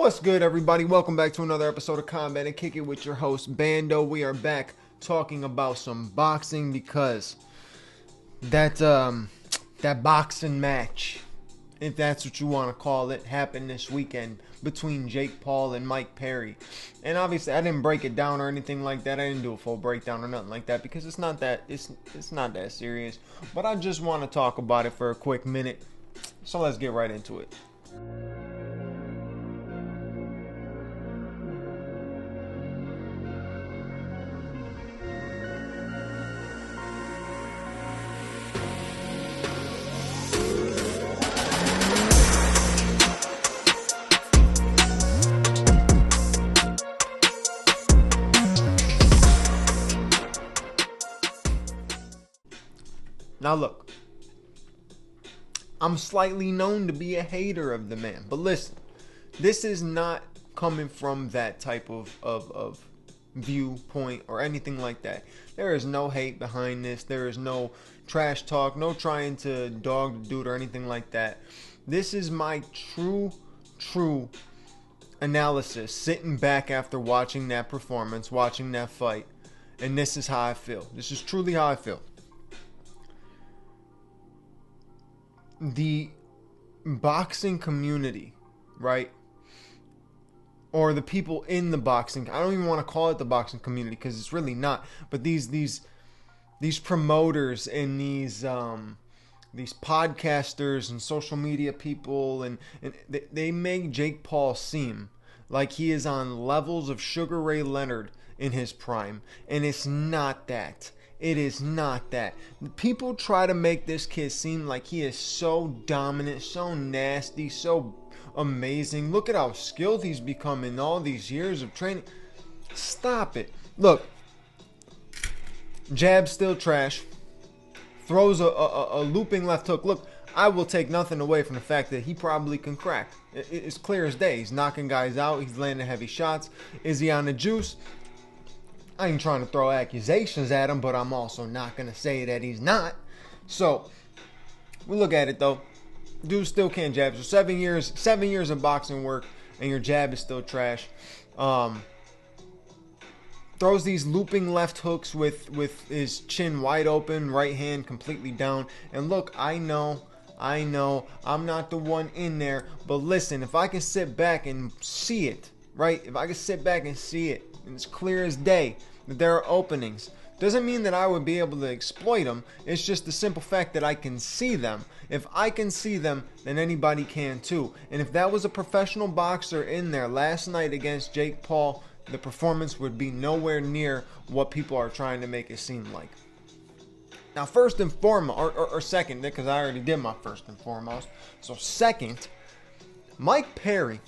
What's good, everybody? Welcome back to another episode of Combat and Kick It with your host, Bando. We are back talking about some boxing because that boxing match, if that's what you want to call it, happened this weekend between Jake Paul and Mike Perry. And obviously, I didn't break it down or anything like that. I didn't do a full breakdown or nothing like that because it's not that serious. But I just want to talk about it for a quick minute. So let's get right into it. Now look, I'm slightly known to be a hater of the man, but listen, this is not coming from that type of viewpoint or anything like that. There is no hate behind this. There is no trash talk, no trying to dog the dude or anything like that. This is my true analysis, sitting back after watching that performance, watching that fight, and this is how I feel. This is truly how I feel. The boxing community, right? Or the people in the boxing, I don't even want to call it the boxing community because it's really not, but these promoters and these podcasters and social media people, and they make Jake Paul seem like he is on levels of Sugar Ray Leonard in his prime, and it's not that. It is not that. People try to make this kid seem like he is so dominant, so nasty, so amazing. Look at how skilled he's become in all these years of training. Stop it. Look, jab still trash. Throws a looping left hook. Look, I will take nothing away from the fact that he probably can crack. It's clear as day. He's knocking guys out. He's landing heavy shots. Is he on the juice? I ain't trying to throw accusations at him, but I'm also not going to say that he's not. So, we look at it though. Dude still can't jab. So 7 years of boxing work, and your jab is still trash. Throws these looping left hooks with his chin wide open, right hand completely down. And look, I know, I'm not the one in there. But listen, if I can sit back and see it, right? If I can sit back and see it, and it's clear as day that there are openings, doesn't mean that I would be able to exploit them. It's just the simple fact that I can see them. If I can see them, then anybody can too. And if that was a professional boxer in there last night against Jake Paul, the performance would be nowhere near what people are trying to make it seem like. Now, first and foremost, or second, because I already did my first and foremost. So second, Mike Perry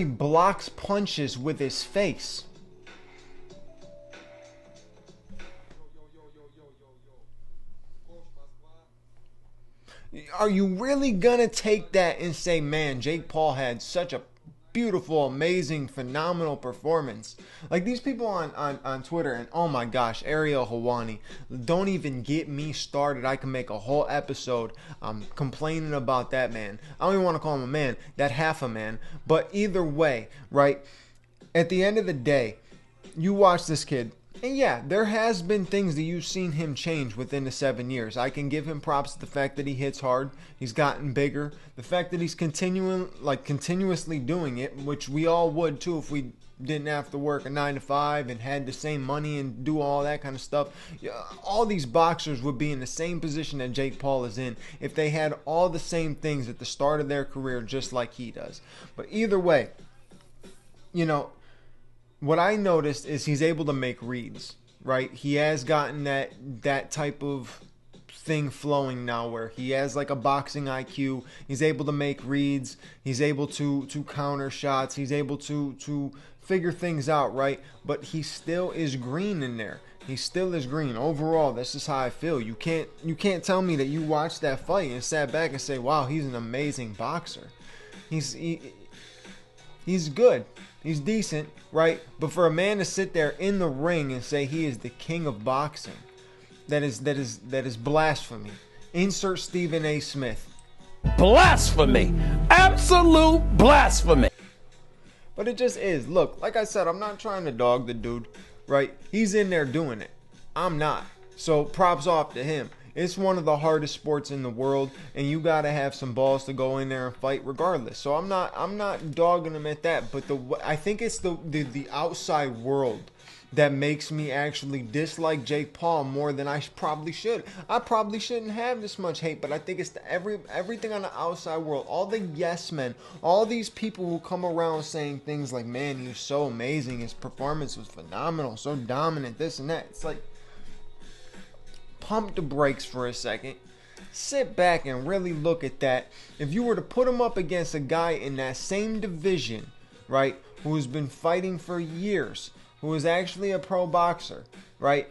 blocks punches with his face. Are you really gonna take that and say, man, Jake Paul had such a beautiful, amazing, phenomenal performance? Like these people on Twitter, and oh my gosh, Ariel Helwani, don't even get me started. I can make a whole episode complaining about that man. I don't even want to call him a man, that half a man. But either way, right, at the end of the day, you watch this kid, and yeah, there has been things that you've seen him change within the 7 years. I can give him props to the fact that he hits hard. He's gotten bigger. The fact that he's continuously doing it, which we all would too if we didn't have to work a 9 to 5 and had the same money and do all that kind of stuff. All these boxers would be in the same position that Jake Paul is in if they had all the same things at the start of their career just like he does. But either way, what I noticed is he's able to make reads, right? He has gotten that type of thing flowing now where he has like a boxing IQ. He's able to make reads. He's able to counter shots. He's able to figure things out, right? But he still is green in there. He still is green. Overall, this is how I feel. You can't tell me that you watched that fight and sat back and say, wow, he's an amazing boxer. He's good. He's decent, right? But for a man to sit there in the ring and say he is the king of boxing, that is blasphemy. Insert Stephen A. Smith. Blasphemy. Absolute blasphemy. But it just is. Look, like I said, I'm not trying to dog the dude, right? He's in there doing it. I'm not. So props off to him. It's one of the hardest sports in the world, and you gotta have some balls to go in there and fight regardless. So I'm not dogging him at that. But I think it's the outside world that makes me actually dislike Jake Paul more than I probably should. I probably shouldn't have this much hate, but I think it's everything on the outside world, all the yes men, all these people who come around saying things like, man, he was so amazing, his performance was phenomenal, so dominant, this and that. It's like, pump the brakes for a second. Sit back and really look at that. If you were to put him up against a guy in that same division, right, who has been fighting for years, who is actually a pro boxer, right?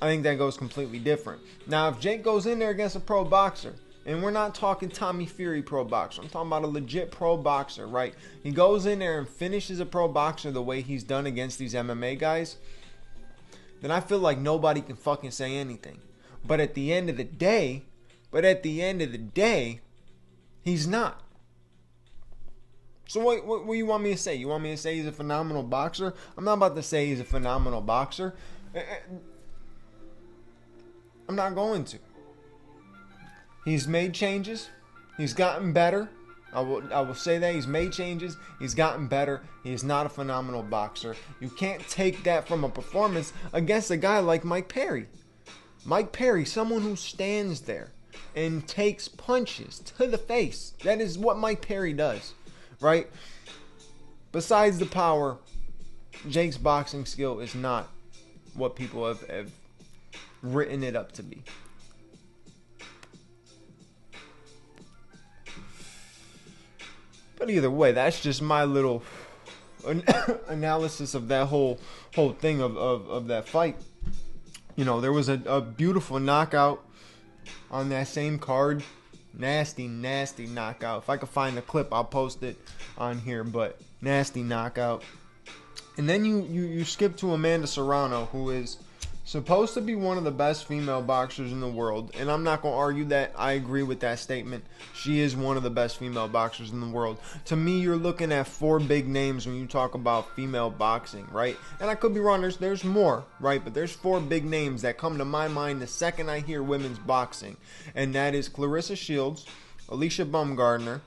I think that goes completely different. Now, if Jake goes in there against a pro boxer, and we're not talking Tommy Fury pro boxer, I'm talking about a legit pro boxer, right? He goes in there and finishes a pro boxer the way he's done against these MMA guys, then I feel like nobody can fucking say anything. But at the end of the day, he's not. So what do you want me to say? You want me to say he's a phenomenal boxer? I'm not about to say he's a phenomenal boxer. I'm not going to. He's made changes. He's gotten better. I will say that he's made changes. He's gotten better. He is not a phenomenal boxer. You can't take that from a performance against a guy like Mike Perry. Mike Perry, someone who stands there and takes punches to the face. That is what Mike Perry does. Right? Besides the power, Jake's boxing skill is not what people have written it up to be. But either way, that's just my little analysis of that whole thing of that fight. You know, there was a beautiful knockout on that same card. Nasty knockout. If I could find the clip, I'll post it on here. But nasty knockout. And then you skip to Amanda Serrano, who is supposed to be one of the best female boxers in the world. And I'm not going to argue that. I agree with that statement. She is one of the best female boxers in the world. To me, you're looking at 4 big names when you talk about female boxing, right? And I could be wrong. There's more, right? But there's 4 big names that come to my mind the second I hear women's boxing. And that is Clarissa Shields, Alicia Baumgardner,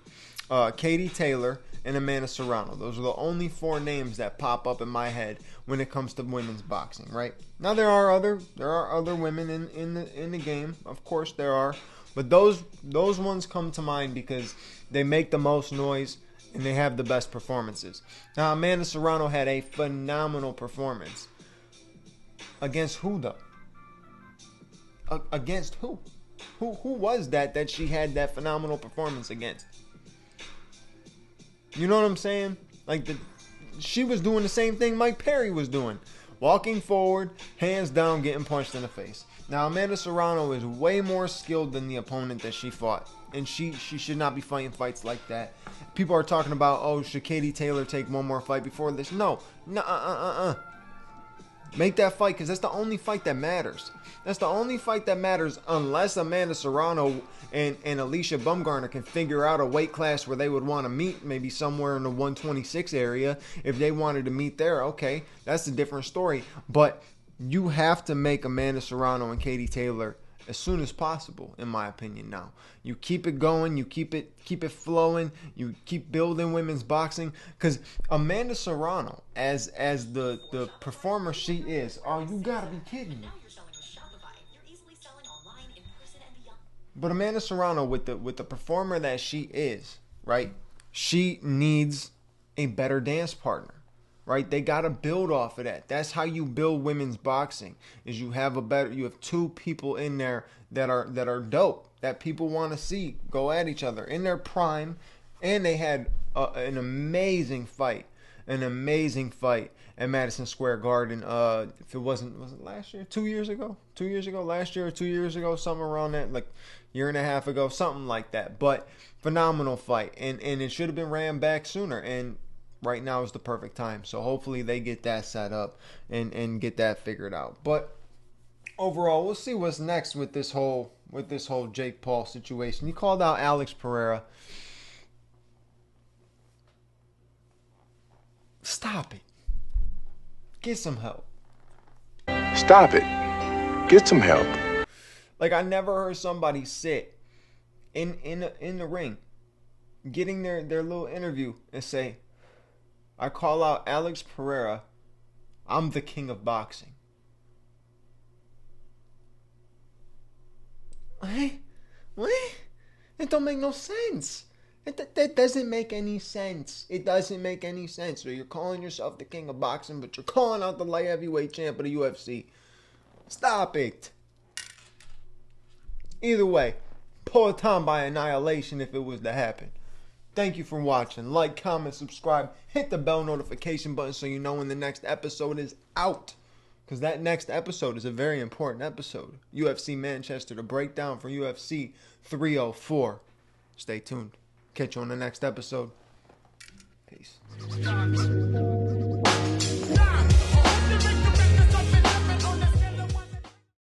Katie Taylor, and Amanda Serrano. Those are the only 4 names that pop up in my head when it comes to women's boxing, right? Now there are other women in the game, of course there are, but those ones come to mind because they make the most noise and they have the best performances. Now Amanda Serrano had a phenomenal performance. Against who though? Against who? Who was that she had that phenomenal performance against? You know what I'm saying? Like she was doing the same thing Mike Perry was doing. Walking forward, hands down, getting punched in the face. Now, Amanda Serrano is way more skilled than the opponent that she fought. And she should not be fighting fights like that. People are talking about, oh, should Katie Taylor take one more fight before this? No. Make that fight, because that's the only fight that matters. That's the only fight that matters unless Amanda Serrano and Alicia Baumgardner can figure out a weight class where they would want to meet, maybe somewhere in the 126 area. If they wanted to meet there, okay, that's a different story. But you have to make Amanda Serrano and Katie Taylor as soon as possible, in my opinion. Now you keep it going, you keep it flowing, you keep building women's boxing, because Amanda Serrano, as the performer she is, oh, you gotta be kidding me. But Amanda Serrano, with the performer that she is, right, she needs a better dance partner. Right, they gotta build off of that. That's how you build women's boxing. Is you have 2 people in there that are dope, that people want to see go at each other in their prime, and they had an amazing fight at Madison Square Garden. If it was it last year, 2 years ago, last year or 2 years ago, something around that, like year and a half ago, something like that. But phenomenal fight, and it should have been ran back sooner. And right now is the perfect time. So hopefully they get that set up and get that figured out. But overall, we'll see what's next with this whole Jake Paul situation. He called out Alex Pereira. Stop it. Get some help. Stop it. Get some help. Like, I never heard somebody sit in the ring, getting their little interview and say, I call out Alex Pereira. I'm the king of boxing. What? It don't make no sense. That doesn't make any sense. It doesn't make any sense. So you're calling yourself the king of boxing, but you're calling out the light heavyweight champ of the UFC. Stop it. Either way, Poatan by annihilation if it was to happen. Thank you for watching. Like, comment, subscribe. Hit the bell notification button so you know when the next episode is out. Because that next episode is a very important episode. UFC Manchester, the breakdown for UFC 304. Stay tuned. Catch you on the next episode. Peace.